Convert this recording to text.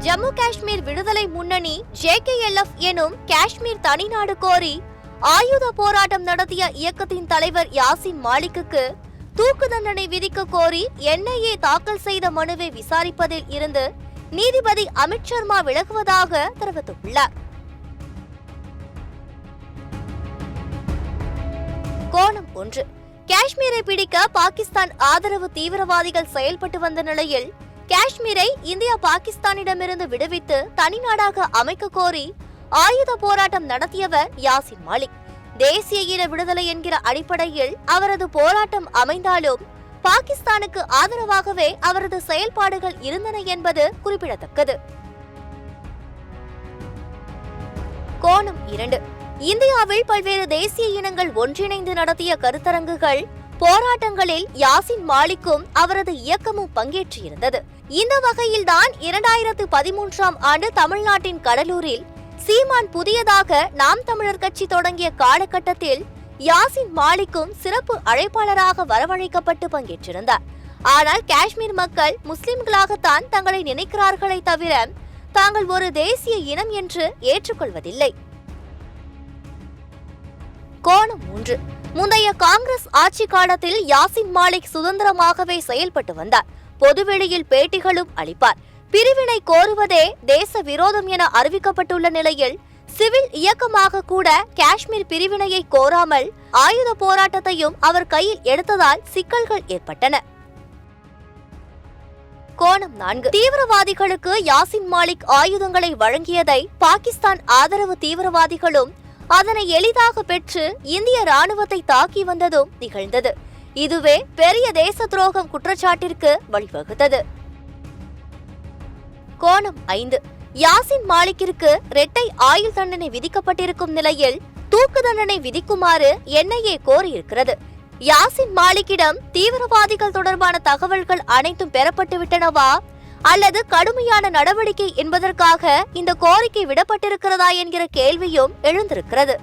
ஜம்மு காஷ்மீர் விடுதலை முன்னணி JKLF எனும் காஷ்மீர் தனிநாடு கோரி ஆயுத போராட்டம் நடத்திய இயக்கத்தின் தலைவர் யாசின் மாலிக்குக்கு தூக்கு தண்டனை விதிக்க கோரி NIA தாக்கல் செய்த மனுவை விசாரிப்பதில் இருந்து நீதிபதி அமித் சர்மா விலகுவதாக தெரிவித்துள்ளார். கோணம் 1. காஷ்மீரை பிடிக்க பாகிஸ்தான் ஆதரவு தீவிரவாதிகள் செயல்பட்டு வந்த நிலையில் காஷ்மீரை இந்தியா பாகிஸ்தானிடமிருந்து விடுவித்து தனிநாடாக அமைக்க கோரி ஆயுத போராட்டம் நடத்தியவர் யாசின் மாலிக். தேசிய இன விடுதலை என்கிற அடிப்படையில் அவரது போராட்டம் அமைந்தாலும் பாகிஸ்தானுக்கு ஆதரவாகவே அவரது செயல்பாடுகள் இருந்தன என்பது குறிப்பிடத்தக்கது. கோணம் 2. இந்தியாவில் பல்வேறு தேசிய இனங்கள் ஒன்றிணைந்து நடத்திய கருத்தரங்குகள் போராட்டங்களில் யாசின் மாலிக்கும் அவரது இயக்கமும் பங்கேற்றிருந்தது. இந்த வகையில்தான் 2013ஆம் ஆண்டு தமிழ்நாட்டின் கடலூரில் சீமான் புதியதாக நாம் தமிழர் கட்சி தொடங்கிய காலகட்டத்தில் யாசின் மாலிக்கும் சிறப்பு அழைப்பாளராக வரவழைக்கப்பட்டு பங்கேற்றிருந்தார். ஆனால் காஷ்மீர் மக்கள் முஸ்லிம்களாகத்தான் தங்களை நினைக்கிறார்களே தவிர தாங்கள் ஒரு தேசிய இனம் என்று ஏற்றுக்கொள்வதில்லை. கோணம் 3. முந்தைய காங்கிரஸ் ஆட்சி காலத்தில் யாசின் மாலிக் சுதந்திரமாகவே செயல்பட்டு வந்தார். பொதுவெளியில் பேட்டிகளும் அளிப்பார். பிரிவினை கோருவதே தேச விரோதம் என அறிவிக்கப்பட்டுள்ள நிலையில் சிவில் இயக்கமாக கூட காஷ்மீர் பிரிவினையை கோராமல் ஆயுத போராட்டத்தையும் அவர் கையில் எடுத்ததால் சிக்கல்கள் ஏற்பட்டன. கோணம் 4. தீவிரவாதிகளுக்கு யாசின் மாலிக் ஆயுதங்களை வழங்கியதை பாகிஸ்தான் ஆதரவு தீவிரவாதிகளும் அதனை எளிதாக பெற்று இந்திய ராணுவத்தை தாக்கி வந்ததும் நிகழ்ந்தது. இதுவே பெரிய தேச துரோகம் குற்றச்சாட்டிற்கு வழிவகுத்தது. கோணம் 5. யாசின் மாலிக்கிற்கு இரட்டை ஆயுள் தண்டனை விதிக்கப்பட்டிருக்கும் நிலையில் தூக்கு தண்டனை விதிக்குமாறு NIA கோரியிருக்கிறது. யாசின் மாலிக்கிடம் தீவிரவாதிகள் தொடர்பான தகவல்கள் அனைத்தும் பெறப்பட்டுவிட்டனவா அல்லது கடுமையான நடவடிக்கை என்பதற்காக இந்த கோரிக்கை விடப்பட்டிருக்கிறதா என்கிற கேள்வியும் எழுந்திருக்கிறது.